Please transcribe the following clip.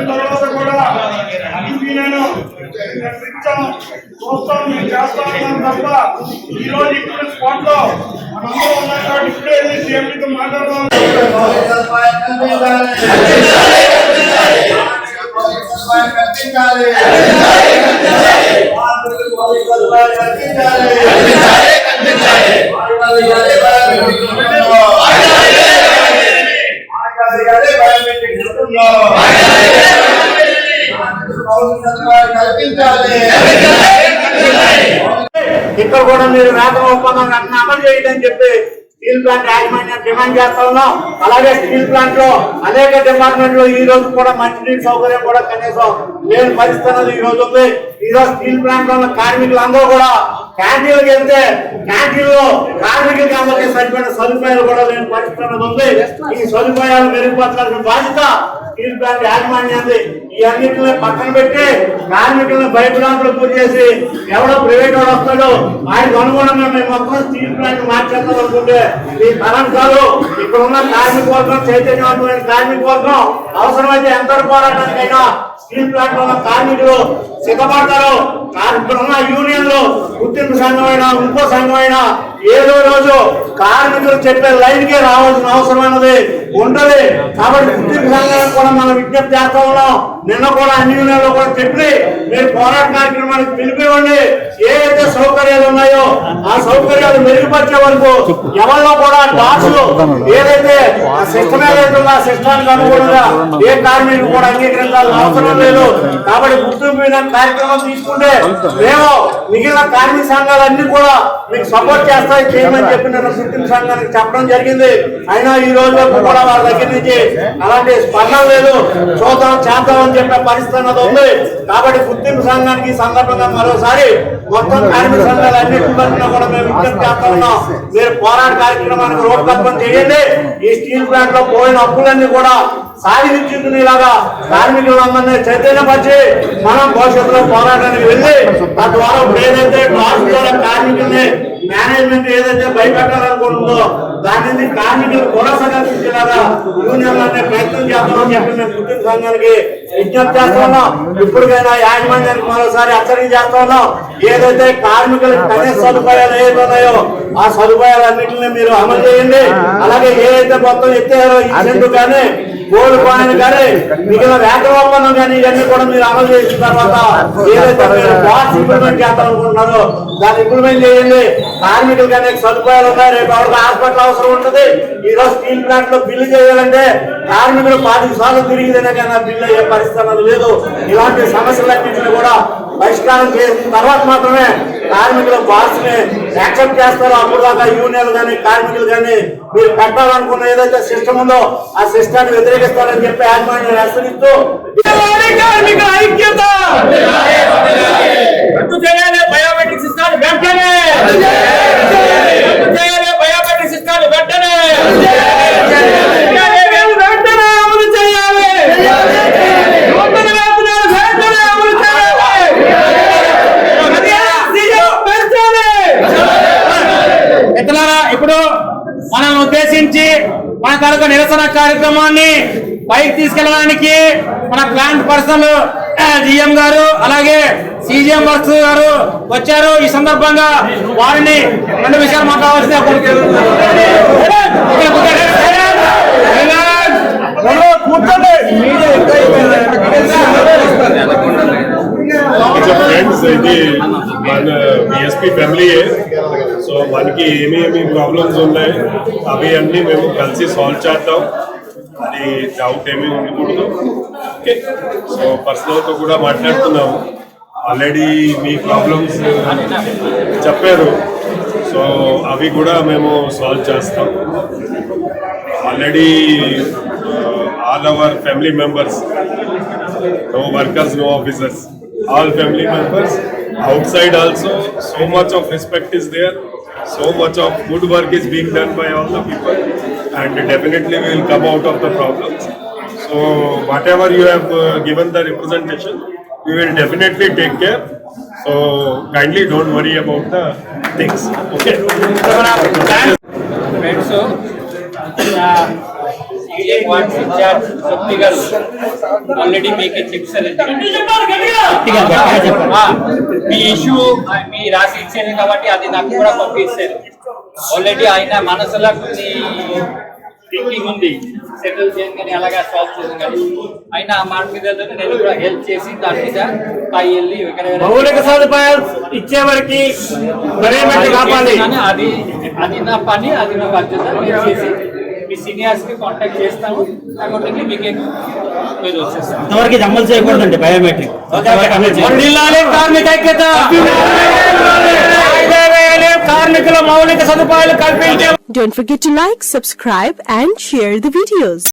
తర్వాత కూడా నేను చూస్తాం మేము చేస్తా ఉన్నాం తప్ప ఈ రోజు ఇక్కడ స్పాట్ లో మనందరూ ఉన్నాం కాబట్టి ఇప్పుడే సేఫ్టీతో మాట్లాడదాం. ఇక్కడ కూడా మీరు వేతన ఒప్పందం అమలు చేయదని చెప్పి స్టీల్ ప్లాంట్ యాజమాన్యం డిమాండ్ చేస్తా ఉన్నాం. అలాగే స్టీల్ ప్లాంట్ లో అనేక డిపార్ట్మెంట్లు ఈ రోజు కూడా మంచినీటి సౌకర్యం కూడా కనీసం లేని పరిస్థితి ఈ రోజు ఉంది. ఈ రోజు స్టీల్ ప్లాంట్ లో ఉన్న కార్మికులందరూ కూడా క్యాంటీన్కి వెళ్తే క్యాంటీన్ లో కార్మికులకి అందరికీ సరిపడిన సదుపాయాలు కూడా లేని పరిస్థితి ఉంది. ఈ సదుపాయాలు మెరుగుపరచాల్సిన బాధ్యత స్టీల్ ప్లాంట్ యాజమాన్యాన్ని. ఈ అన్నింటినీ పక్కన పెట్టి కార్మికులను భయభ్రాంతులు పూర్తి చేసి ఎవడో ప్రైవేట్ వాడు వస్తాడో ఆయనకు అనుగుణంగా మేము మొత్తం స్టీల్ ప్లాంట్ మార్చేద్దాం అనుకుంటే ఈ తరం కాదు. ఇక్కడ ఉన్న కార్మిక వర్గం, చైతన్యవంతమైన కార్మిక వర్గం అవసరమైతే ఎంత పోరాటానికైనా స్టీల్ ప్లాంట్ లో ఉన్న కార్మికులు సిద్ధపడతారు. ఇక్కడ ఉన్న యూనియన్లు గుర్తింపు సంఘమైనా ఇంకో సంఘమైనా ఏదో రోజు కార్మికులు చెప్పే లైన్ కే రావాల్సిన అవసరమైనది ఉంటది. కాబట్టి గుర్తింపు సంఘానికి కూడా మనం విజ్ఞప్తి చేస్తా ఉన్నాం. నిన్న కూడా అన్ని యూనియన్లు కూడా చెప్పి మీరు పోరాట కార్యక్రమానికి పిలిపివ్వండి. ఏదైతే సౌకర్యాలు ఉన్నాయో ఆ సౌకర్యాలు మెరుగుపరిచే వరకు ఎవరిలో కూడా డాక్స్ ఏదైతే సిస్టమ్ ఏదైతే ఉందో ఆ సిస్టానికి అనుగుణంగా ఏ కార్మికులు కూడా అంగీకరించాల్సిన అవసరం లేదు. కాబట్టి గుర్తింపు కార్యక్రమం తీసుకుంటే మేము మిగిలిన కార్మిక సంఘాలన్నీ కూడా మీకు సపోర్ట్ చేస్తాయి చేయమని చెప్పి నేను గుర్తింపు సంఘానికి చెప్పడం జరిగింది. అయినా ఈ రోజు వరకు కూడా వాళ్ళ దగ్గర నుంచి అలాంటి స్పందన లేదు. చూద్దాం చేద్దాం అని చెప్పే పరిస్థితి అన్నది ఉంది. కాబట్టి గుర్తింపు సంఘానికి ఈ సందర్భంగా మరోసారి మొత్తం కార్మిక సంఘాలు అన్నింటిలో కూడా మేము విజ్ఞప్తి చేస్తా ఉన్నాం. మీరు పోరాట కార్యక్రమానికి రూపకల్పన చేయండి. ఈ స్టీల్ ప్లాంట్ లో పోయిన అప్పులన్నీ కూడా సాధించుకునేలాగా కార్మికులందరినీ చైతన్యపరిచి మనం భవిష్యత్తులో పోరాటానికి వెళ్ళి తద్వారా ఏదైతే డ్రాఫ్ట్ ద్వారా కార్మికుల్ని మేనేజ్మెంట్ ఏదైతే భయపెట్టాలనుకుంటుందో దాని నుంచి కార్మికులు భరోసా కల్పించేలాగా యూనియన్లనే ప్రయత్నం చేస్తామని చెప్పి మేము గుర్తింపు సంఘానికి విజ్ఞప్తి చేస్తా ఉన్నాం. ఇప్పటికైనా యాజమాన్యానికి మరోసారి హెచ్చరిక చేస్తా ఉన్నాం. ఏదైతే కార్మికులకు కనీస సదుపాయాలు ఏదైతే ఉన్నాయో ఆ సదుపాయాలన్నింటినీ మీరు అమలు చేయండి. అలాగే ఏదైతే మొత్తం ఎత్తారో ఈ చెండు కానీ గోల్డ్ కాయిన్ కానీ మిగిలిన వేతన ఒప్పందం కానీ ఇవన్నీ కూడా మీరు అమలు చేసిన తర్వాత ఏదైతే మీరు బాక్స్ ఇంప్లిమెంట్ చేస్తారనుకుంటున్నారో దాన్ని ఇంప్లిమెంట్ చేయండి. కార్మికులకి అనేక సదుపాయాలు ఉన్నాయి. రేపు ఎవరికి హాస్పిటల్ అవసరం ఉంటుంది. ఈ రోజు స్టీల్ ప్లాంట్ లో బిల్లు చేయాలంటే కార్మికులు 5 సార్లు తిరిగితేనే కానీ బిల్లు అయ్యే పరిస్థితి అన్నది లేదు. ఇలాంటి సమస్యలన్నింటినీ కూడా పరిష్కారం చేసిన తర్వాత మాత్రమే కార్మికుల బాస్ ని యాక్సెప్ట్ చేస్తారో అప్పుడు దాకా యూనియన్లు కానీ కార్మికులు కానీ మీరు పెట్టాలనుకున్న ఏదైతే సిస్టమ్ ఉందో ఆ సిస్టాన్ని వ్యతిరేకిస్తారని చెప్పి యాజమాన్యం హెచ్చరిస్తూ కార్మికుల ఐక్యత రద్దు చేయాలి. బయోమెట్రిక్ సిస్టమ్ వెంటనే రద్దు చేయాలి. బయోమెట్రిక్ సిస్టమ్ వెంటనే అమలు చేయాలి. ఇప్పుడు మనం ఉద్దేశించి మన తాలూకా నిరసన కార్యక్రమాన్ని పైకి తీసుకెళ్ళడానికి మన ప్లాంట్ పర్సనల్ జిఎం గారు అలాగే సిజిఎం వర్క్స్ గారు వచ్చారు. ఈ సందర్భంగా వారిని 2 విషయాలు మాట్లాడాల్సింది. ఇది మన బిఎస్పీ ఫ్యామిలీ. సో మనకి ఏమేమి ప్రాబ్లమ్స్ ఉన్నాయి అవి అన్నీ మేము కలిసి సాల్వ్ చేద్దాం. అది డౌట్ ఏమీ ఉండకూడదు. ఓకే, సో పర్సనల్తో కూడా మాట్లాడుతున్నాము. ఆల్రెడీ మీ ప్రాబ్లమ్స్ చెప్పారు. సో అవి కూడా మేము సాల్వ్ చేస్తాం. Already all our family members, no workers, no officers, all family members outside also, so much of respect is there, so much of good work is being done by all the people, and definitely we will come out of the problems. So whatever you have given the representation, we will definitely take care. So kindly don't worry about the things. Okay. Friends, so CDM wants in charge Shakti garu already make a chips మీ issue మీ రాసి ఇచ్చారు కాబట్టి అది నాకు కూడా పంపిస్తారు. Already ఆయన మనసులో కొన్ని థింకింగ్ ఉంది, సెటిల్ చేయని కానీ అలాగా సాల్వ్ చేసాను కానీ ఆయన ఆ మాట మీద నేను కూడా హెల్ప్ చేసి దాని మీద పై వెళ్ళి మౌలిక సదుపాయాలు ఇచ్చే వరకు కాపాలి. అది అది నా పని, అది నా బాధ్యత. నేను చేసి మీ సీనియర్స్ కి కాంటాక్ట్ చేస్తాము, అకార్డింగ్లీ మీకు మీరు వచ్చేస్తాను. ఇంతవరకు ఇది అమలు చేయకూడదండి బయోమెట్రిక్. కార్మికుల మౌలిక సదుపాయాలు కల్పించే. Don't forget to like, subscribe and share the videos.